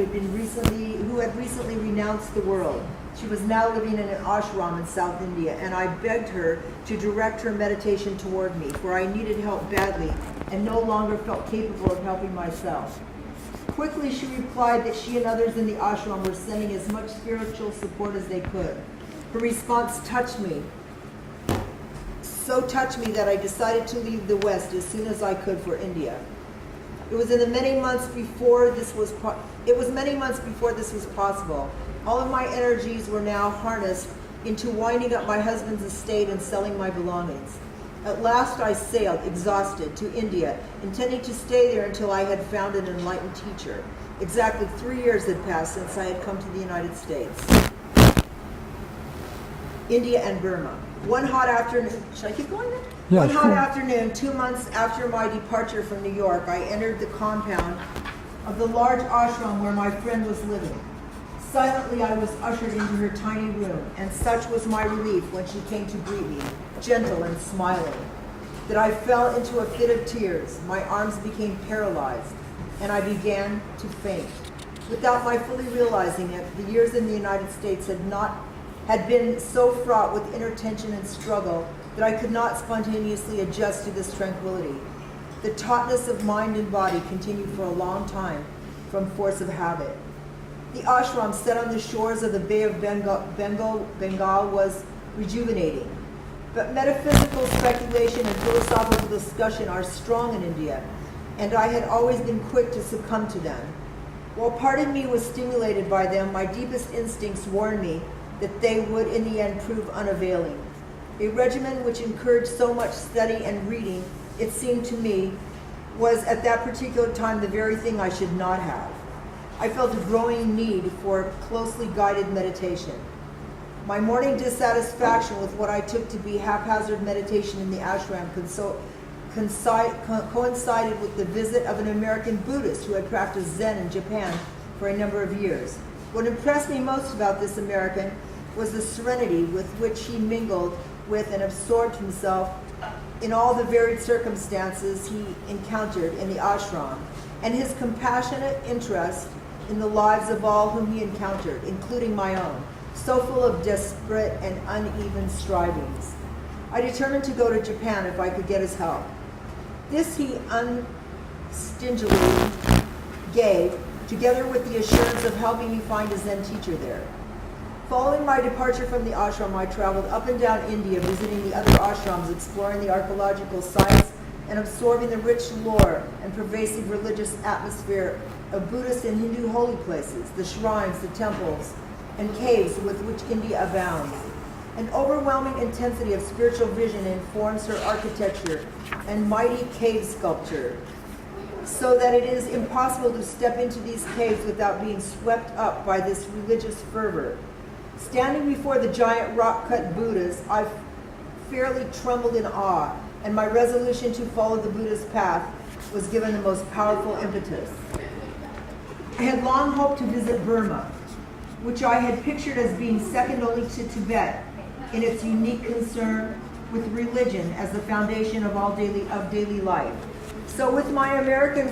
had recently renounced the world. She was now living in an ashram in South India, and I begged her to direct her meditation toward me, for I needed help badly and no longer felt capable of helping myself. Quickly, she replied that she and others in the ashram were sending as much spiritual support as they could. Her response touched me. So touched me that I decided to leave the West as soon as I could for India. It was many months before this was possible. All of my energies were now harnessed into winding up my husband's estate and selling my belongings. At last I sailed, exhausted, to India, intending to stay there until I had found an enlightened teacher. Exactly 3 years had passed since I had come to the United States. India and Burma. One hot afternoon, should I keep going then? Yeah, One hot sure. afternoon, 2 months after my departure from New York, I entered the compound of the large ashram where my friend was living. Silently, I was ushered into her tiny room, and such was my relief when she came to greet me, gentle and smiling, that I fell into a fit of tears. My arms became paralyzed, and I began to faint. Without my fully realizing it, the years in the United States had been so fraught with inner tension and struggle that I could not spontaneously adjust to this tranquility. The tautness of mind and body continued for a long time from force of habit. The ashram set on the shores of the Bay of Bengal was rejuvenating. But metaphysical speculation and philosophical discussion are strong in India, and I had always been quick to succumb to them. While part of me was stimulated by them, my deepest instincts warned me that they would in the end prove unavailing. A regimen which encouraged so much study and reading, it seemed to me, was at that particular time the very thing I should not have. I felt a growing need for closely guided meditation. My morning dissatisfaction with what I took to be haphazard meditation in the ashram coincided with the visit of an American Buddhist who had practiced Zen in Japan for a number of years. What impressed me most about this American was the serenity with which he mingled with and absorbed himself in all the varied circumstances he encountered in the ashram, and his compassionate interest in the lives of all whom he encountered, including my own, so full of desperate and uneven strivings. I determined to go to Japan if I could get his help. This he unstingily gave, together with the assurance of helping me find a Zen teacher there. Following my departure from the ashram, I traveled up and down India, visiting the other ashrams, exploring the archaeological sites, and absorbing the rich lore and pervasive religious atmosphere of Buddhist and Hindu holy places, the shrines, the temples, and caves with which India abounds. An overwhelming intensity of spiritual vision informs her architecture and mighty cave sculpture, so that it is impossible to step into these caves without being swept up by this religious fervor. Standing before the giant rock-cut Buddhas, I fairly trembled in awe, and my resolution to follow the Buddha's path was given the most powerful impetus. I had long hoped to visit Burma, which I had pictured as being second only to Tibet in its unique concern with religion as the foundation of daily life. So when my American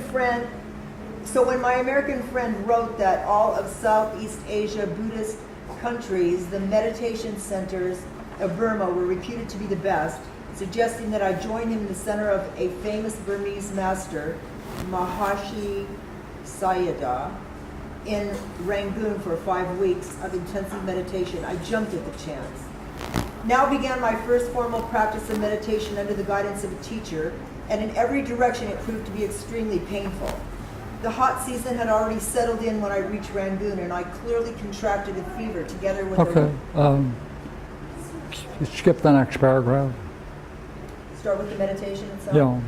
friend wrote that all of Southeast Asia Buddhist countries, the meditation centers of Burma were reputed to be the best, suggesting that I join him in the center of a famous Burmese master, Maharishi Sayadaw, in Rangoon for 5 weeks of intensive meditation, I jumped at the chance. Now began my first formal practice of meditation under the guidance of a teacher, and in every direction it proved to be extremely painful. The hot season had already settled in when I reached Rangoon, and I clearly contracted a fever together with Okay. Skip the next paragraph. Start with the meditation itself? Yeah.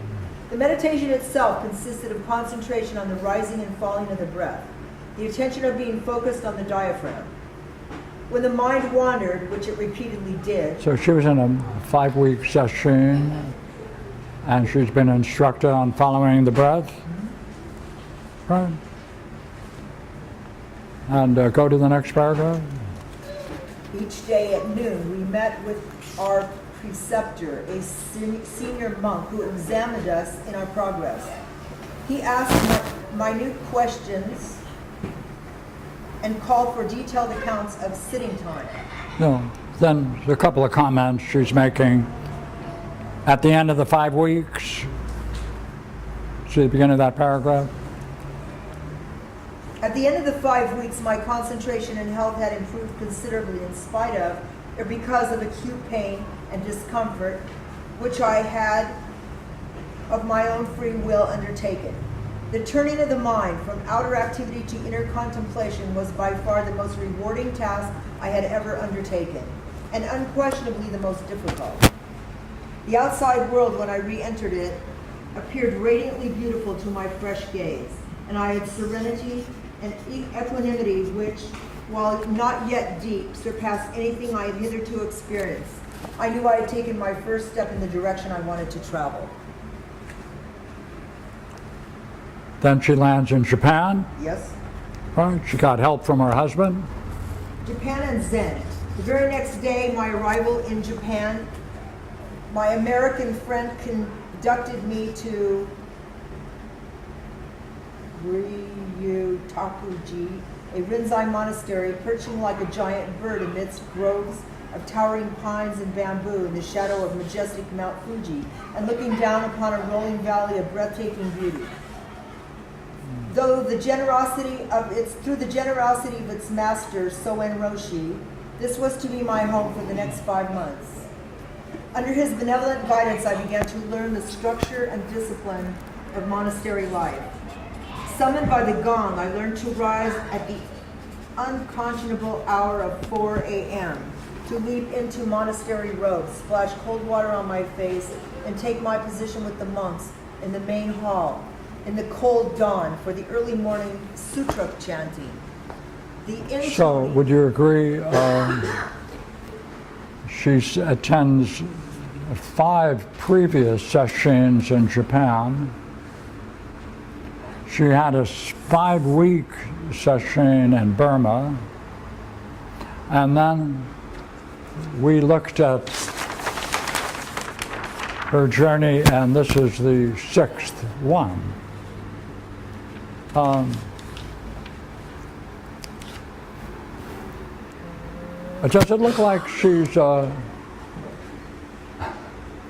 The meditation itself consisted of concentration on the rising and falling of the breath, the attention of being focused on the diaphragm. When the mind wandered, which it repeatedly did, So she was in a 5-week session, and she's been instructed on following the breath. Right. And go to the next paragraph. each day at noon we met with our preceptor, a senior monk who examined us in our progress. He asked minute questions and called for detailed accounts of sitting time. No. Then a couple of comments she's making. At the end of the 5 weeks, see the beginning of that paragraph? At the end of the 5 weeks, my concentration and health had improved considerably in spite of, or because of acute pain and discomfort, which I had of my own free will undertaken. The turning of the mind from outer activity to inner contemplation was by far the most rewarding task I had ever undertaken, and unquestionably the most difficult. The outside world, when I re-entered it, appeared radiantly beautiful to my fresh gaze, and I had serenity and equanimity which, while not yet deep, surpassed anything I had hitherto experienced. I knew I had taken my first step in the direction I wanted to travel. Then she lands in Japan. Yes? Right? She got help from her husband. Japan and Zen. The very next day, my arrival in Japan, my American friend conducted me to Ryutakuji, a Rinzai monastery perching like a giant bird amidst groves of towering pines and bamboo in the shadow of majestic Mount Fuji, and looking down upon a rolling valley of breathtaking beauty. Through the generosity of its master, Soen Roshi, this was to be my home for the next 5 months. Under his benevolent guidance, I began to learn the structure and discipline of monastery life. Summoned by the gong, I learned to rise at the unconscionable hour of 4 a.m., to leap into monastery robes, splash cold water on my face, and take my position with the monks in the main hall in the cold dawn for the early morning sutra chanting. So, would you agree? She attends 5 previous sessions in Japan. She had a 5-week session in Burma, and then we looked at her journey, and this is the 6th one. Does it look like she's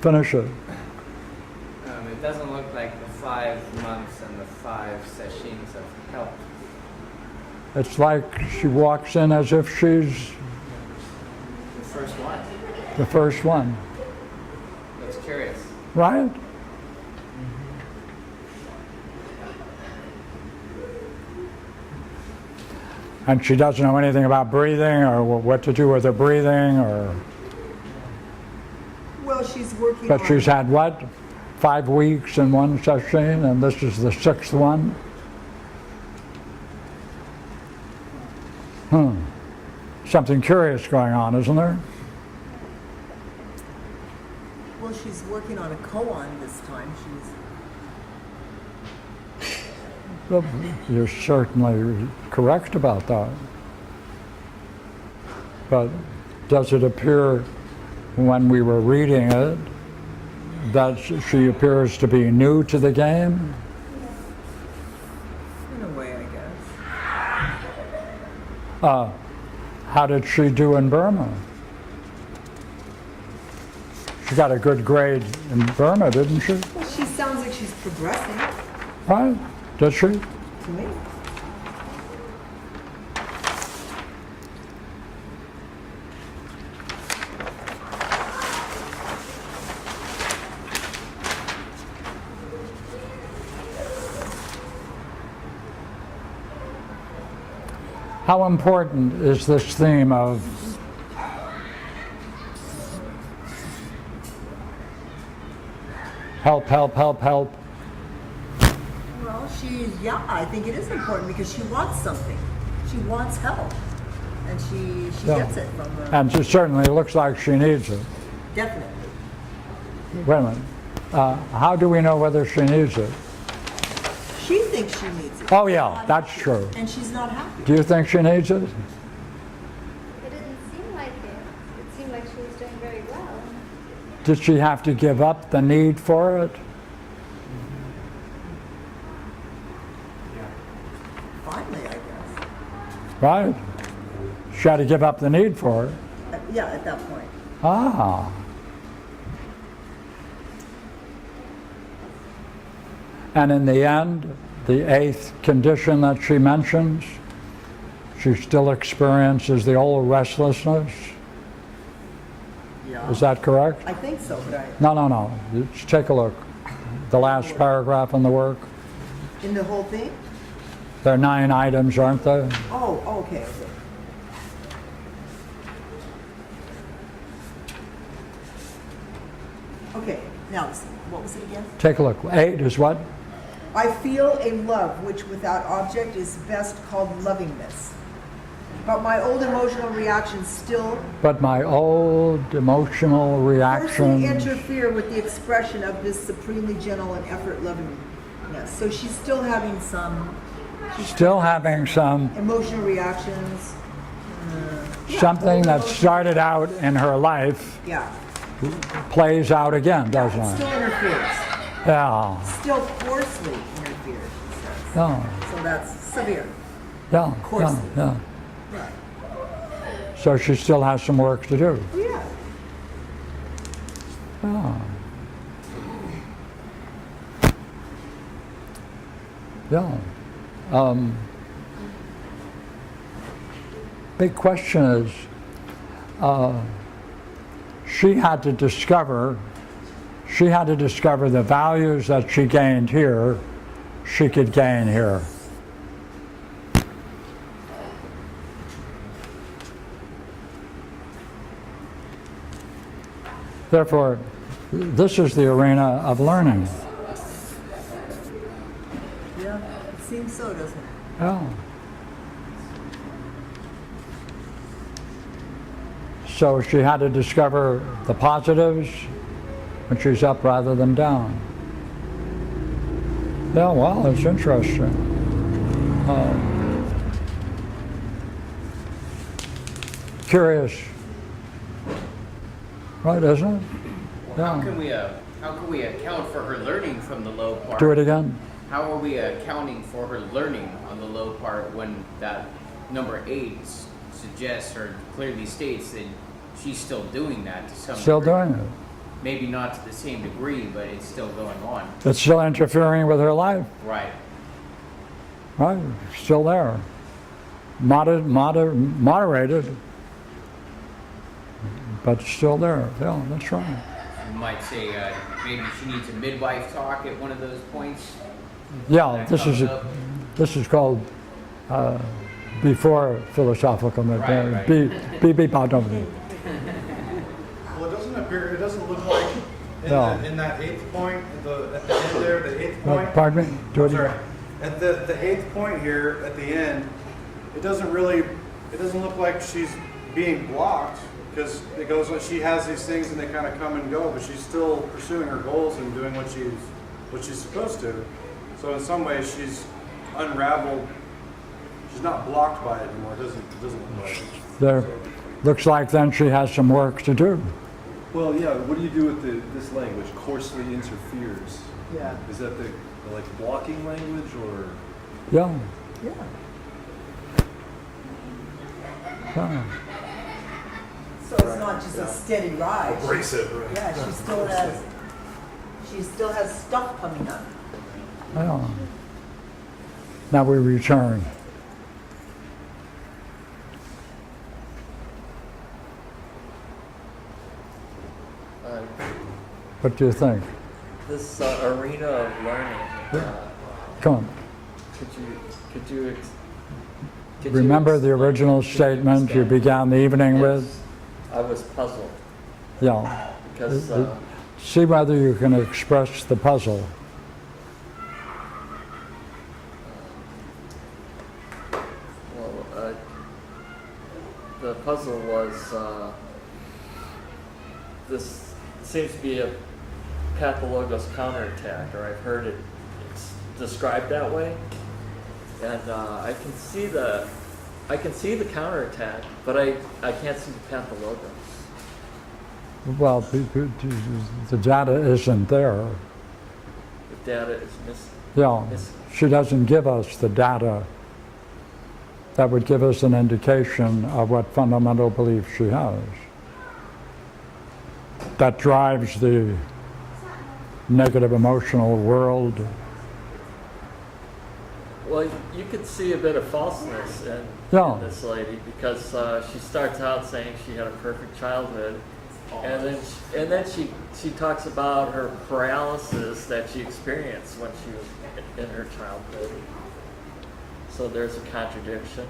finish it? It doesn't look like the 5 months and the 5 sessions of help. It's like she walks in as if she's The first one. the first one, That's curious. right? And she doesn't know anything about breathing or what to do with her breathing, or Well, she's working but on she's had what? 5 weeks in one session, and this is the 6th one. Something curious going on, isn't there? Well, she's working on a koan this time. Well, you're certainly correct about that. But does it appear when we were reading it that she appears to be new to the game? In a way, I guess. How did she do in Burma? She got a good grade in Burma, didn't she? Well, she sounds like she's progressing Right? Did she? to me. How important is this theme of help, help, help, help? Well, I think it is important because she wants something. She wants help. And she Yeah. gets it from her. And it certainly looks like she needs it. Definitely. Wait a minute. How do we know whether she needs it? She thinks she needs it. Oh yeah, that's true. And she's not happy. Do you think she needs it? It didn't seem like it. It seemed like she was doing very well. Did she have to give up the need for it? Finally, I guess. Right? She had to give up the need for it. Yeah, at that point. Ah. And in the end, the 8th condition that she mentions, she still experiences the old restlessness. Yeah. Is that correct? I think so, but No. Just take a look. The last paragraph in the work. in the whole thing? There are 9 items, aren't there? Oh, okay. Okay, now, what was it again? Take a look. 8 is what? I feel a love which without object is best called lovingness. But my old emotional reactions still But my old emotional personally reactions. interfere with the expression of this supremely gentle and effort lovingness. So she's still having some Still having some emotional reactions. something that started out in her life Yeah, plays out again, doesn't it it? still interferes. Yeah. Still coarsely interferes, she says. Yeah. So that's severe. Yeah. Coarsely. Yeah. Right. So she still has some work to do. Yeah. Yeah. Yeah. Big question is, she had to discover the values that she gained here, she could gain here. Therefore, this is the arena of learning. Yeah, it seems so, doesn't it? Yeah. So she had to discover the positives when she's up rather than down. Yeah, well, it's interesting. Curious. right, isn't it? Well, how Yeah. can we account for her learning from the low part? Do it again. How are we accounting for her learning on the low part when that number 8 suggests or clearly states that she's still doing that to some Still degree? doing it. Maybe not to the same degree, but it's still going on. It's still interfering with her life, Right. right? Still there. Moderated, but still there. Yeah, that's right. You might say maybe she needs a midwife talk at one of those points. Yeah, That this is called before philosophical Right. BB bottom. Well, it doesn't look like No. in that 8th point, at the end there, the 8th point. Pardon me? Do it Sorry. again. At the 8th point here, at the end, it doesn't look like she's being blocked, because it goes, she has these things and they kind of come and go, but she's still pursuing her goals and doing what she's supposed to. So in some ways, she's unraveled. She's not blocked by it anymore. It doesn't look like it. There, looks like then she has some work to do. Well, yeah, what do you do with this language, coarsely interferes? Yeah. Is that the like blocking language or? Yeah, Yeah. yeah. So it's not just a steady ride. Abrasive, right? Yeah, she still has stuff coming up. Yeah. Now we return. What do you think? This arena of learning. Come on. Could Remember you the original statement you expand? began the evening Yes. with? I was puzzled Yeah. because See whether you can express the puzzle. the puzzle was this seems to be a pathologous counterattack, or I've heard it described that way, and I can see the counterattack, but I can't see the pathologos. Well, the data isn't there. The data is missing. Yeah, Yes. she doesn't give us the data that would give us an indication of what fundamental belief she has. That drives the negative emotional world. Well, you could see a bit of falseness in this lady, because she starts out saying she had a perfect childhood, and then she talks about her paralysis that she experienced when she was in her childhood. So there's a contradiction.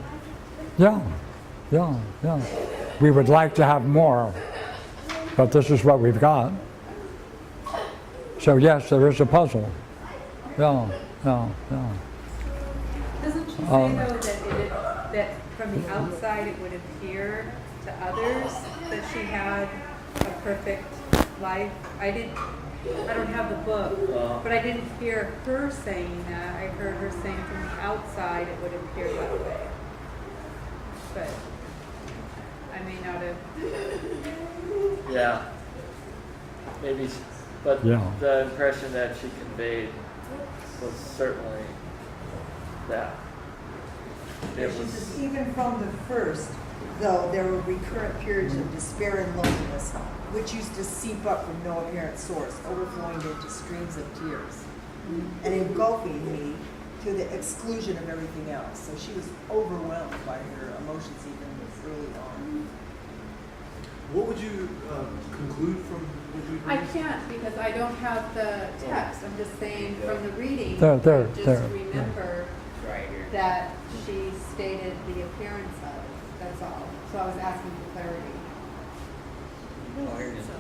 Yeah. We would like to have more, but this is what we've got. So yes, there is a puzzle. Yeah. Doesn't she say though that from the outside it would appear to others that she had a perfect life? I don't have the book, but I didn't hear her saying that. I heard her saying from the outside it would appear that way. But I may not have. Yeah. Maybe, but the impression that she conveyed was certainly that. It She was. says, even from the first, though, there were recurrent periods of despair and loneliness, which used to seep up from no apparent source, overflowing into streams of tears, and engulfing me to the exclusion of everything else. So she was overwhelmed by her emotions even early on. What would you conclude from what we I read? can't because I don't have the text. I'm just saying from the reading. There. Remember that she stated the appearance of. That's all. So I was asking for clarity. So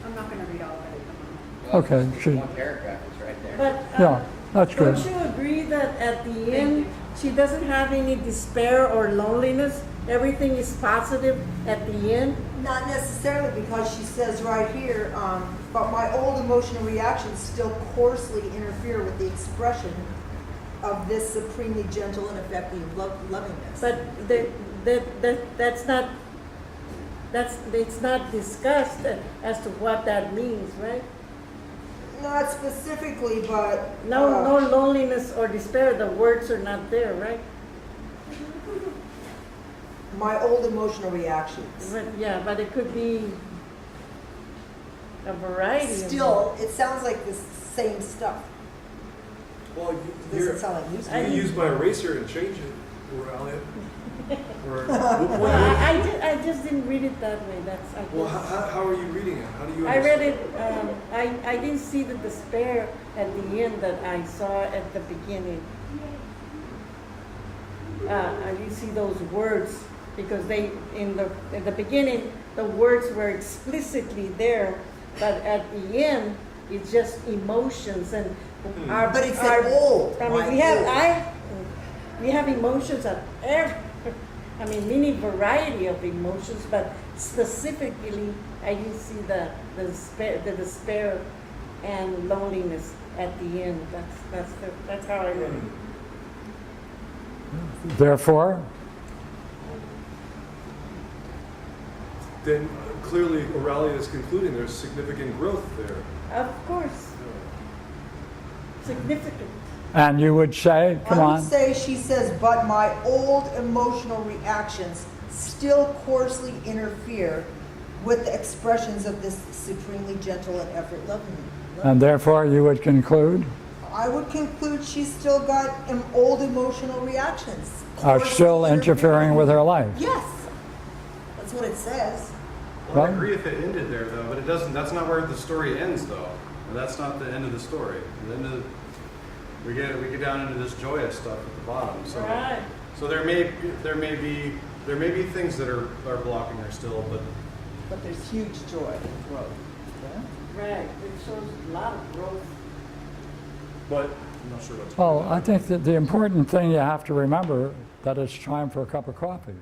I'm not going to read all of it. Okay. One paragraph is right there. But Yeah, that's good. don't you agree that at the end, she doesn't have any despair or loneliness? Everything is positive at the end? Not necessarily, because she says right here, but my old emotional reactions still coarsely interfere with the expression of this supremely gentle and effective lovingness. But that's not it's not discussed as to what that means, right? Not specifically, but. No loneliness or despair, the words are not there, right? My old emotional reactions. But, yeah, but it could be a variety of. Still, it sounds like the same stuff. Well, Doesn't sound like music. you can use my eraser and change it. Or Well, I just didn't read it that way. well, how are you reading it? How do you? I read understand it, I didn't see the despair at the end that I saw at the beginning. I didn't see those words because in the beginning, the words were explicitly there, but at the end, it's just emotions and our. But it said old. I mean, My we have emotions at many variety of emotions, but specifically, I didn't see the despair and loneliness at the end. That's how I read it. Therefore, Then clearly Oralia is concluding there's significant growth there. Of course, significant. and you would say, come I on. would say she says, but my old emotional reactions still coarsely interfere with the expressions of this supremely gentle and effort loving. And therefore, you would conclude I would conclude she's still got old emotional reactions. are Coarsely still interfering with her life. Yes, that's what it says. Well, I Well- agree if it ended there though, but it doesn't, that's not where the story ends though. That's not the end of the story. The end of, we get down into this joyous stuff at the bottom. So, Right. so there may be things that are blocking her still, But there's huge joy and growth. Yeah? Right. It shows a lot of growth. but I'm not sure what's. Well, I think that the important thing you have to remember that it's time for a cup of coffee.